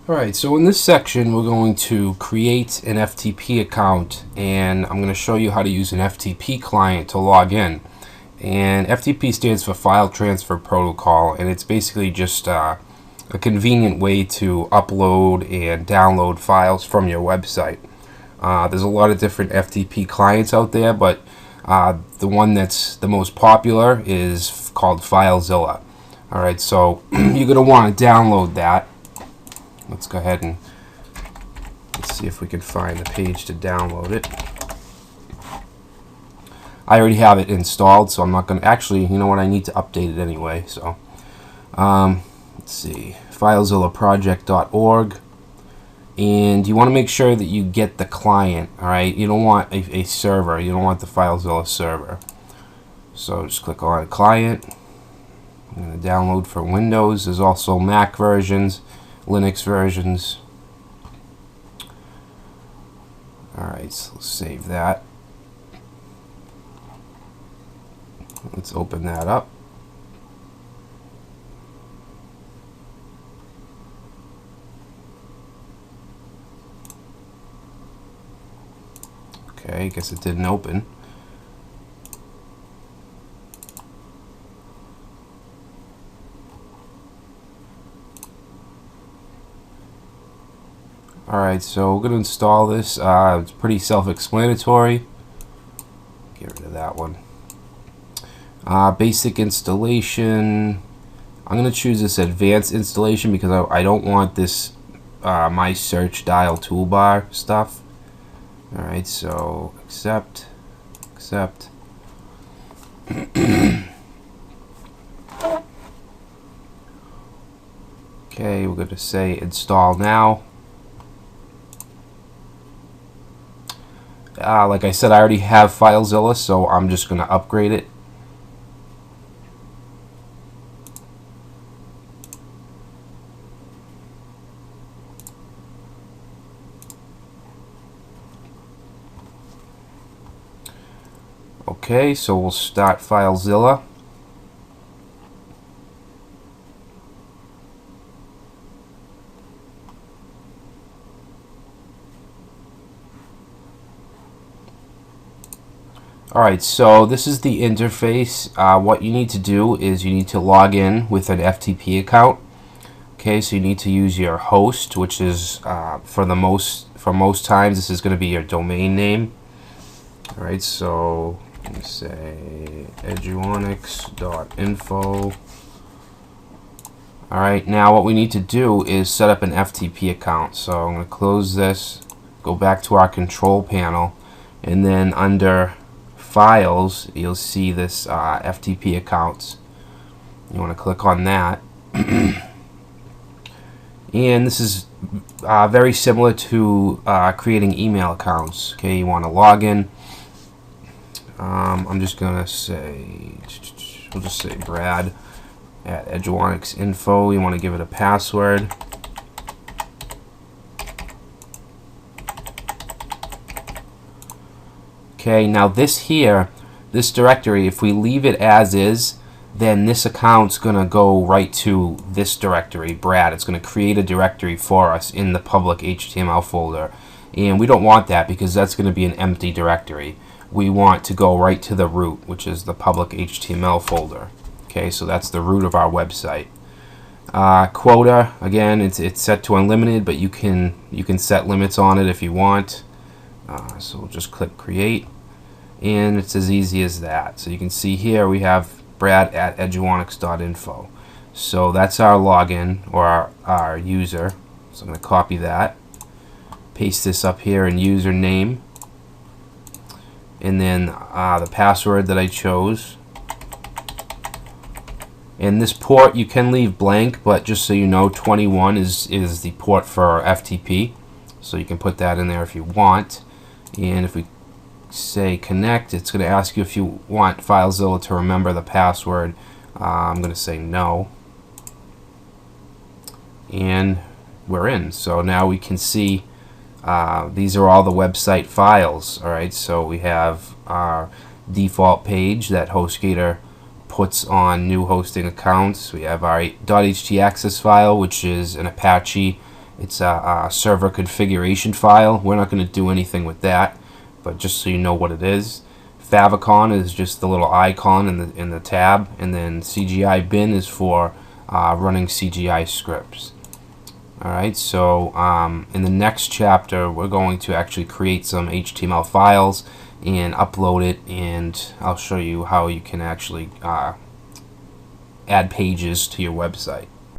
Alright, so in this section we're going to create an FTP account, and I'm going to show you how to use an FTP client to log in. And FTP stands for File Transfer Protocol, and it's basically just a convenient way to upload and download files from your website. There's a lot of different FTP clients out there, but the one that's the most popular is called Filezilla. Alright, so you're going to want to download that. Let's go ahead and let's see if we can find the page to download it. I already have it installed, so I'm not going to actually, you know what, I need to update it anyway. So let's see, filezillaproject.org, and you want to make sure that you get the client. Alright, you don't want a server, you don't want the Filezilla server. So just click on client. I'm going to download for Windows. There's also Mac versions, Linux versions. Alright, so let's save that. Let's open that up. Okay, I guess it didn't open. Alright, so we're going to install this. It's pretty self-explanatory. Get rid of that one. Basic installation. I'm going to choose this advanced installation because I don't want this my search dial toolbar stuff. Alright, so accept. Okay, we're going to say install now. Like I said, I already have Filezilla, so I'm just going to upgrade it. Okay, so we'll start Filezilla. Alright, so this is the interface. What you need to do is you need to log in with an FTP account. Okay, so you need to use your host, which is for most times this is going to be your domain name. Alright, so let me say eduonix.info. Alright, now what we need to do is set up an FTP account. So I'm going to close this, go back to our control panel, and then under Files, you'll see this FTP accounts. You want to click on that. And this is very similar to creating email accounts. Okay, you want to log in. I'm just going to say, we'll just say Brad at eduonix.info. You want to give it a password. Okay, now this directory, if we leave it as is, then this account's going to go right to this directory, Brad. It's going to create a directory for us in the public HTML folder. And we don't want that because that's going to be an empty directory. We want to go right to the root, which is the public HTML folder. Okay, so that's the root of our website. Quota, again, it's set to unlimited, but you can set limits on it if you want. So we'll just click create. And it's as easy as that. So you can see here we have Brad at eduonix.info. So that's our login, or our user. So I'm going to copy that, paste this up here in username, and then the password that I chose. And this port you can leave blank, but just so you know, 21 is the port for FTP. So you can put that in there if you want. And if we say connect, it's going to ask you if you want Filezilla to remember the password. I'm going to say no, and we're in. So now we can see these are all the website files. Alright, so we have our default page that HostGator puts on new hosting accounts. We have our .htaccess file, which is an Apache It's a server configuration file. We're not going to do anything with that, but just so you know what it is. Favicon is just the little icon in the tab, and then CGI bin is for running CGI scripts. Alright, so in the next chapter we're going to actually create some HTML files and upload it, and I'll show you how you can actually add pages to your website.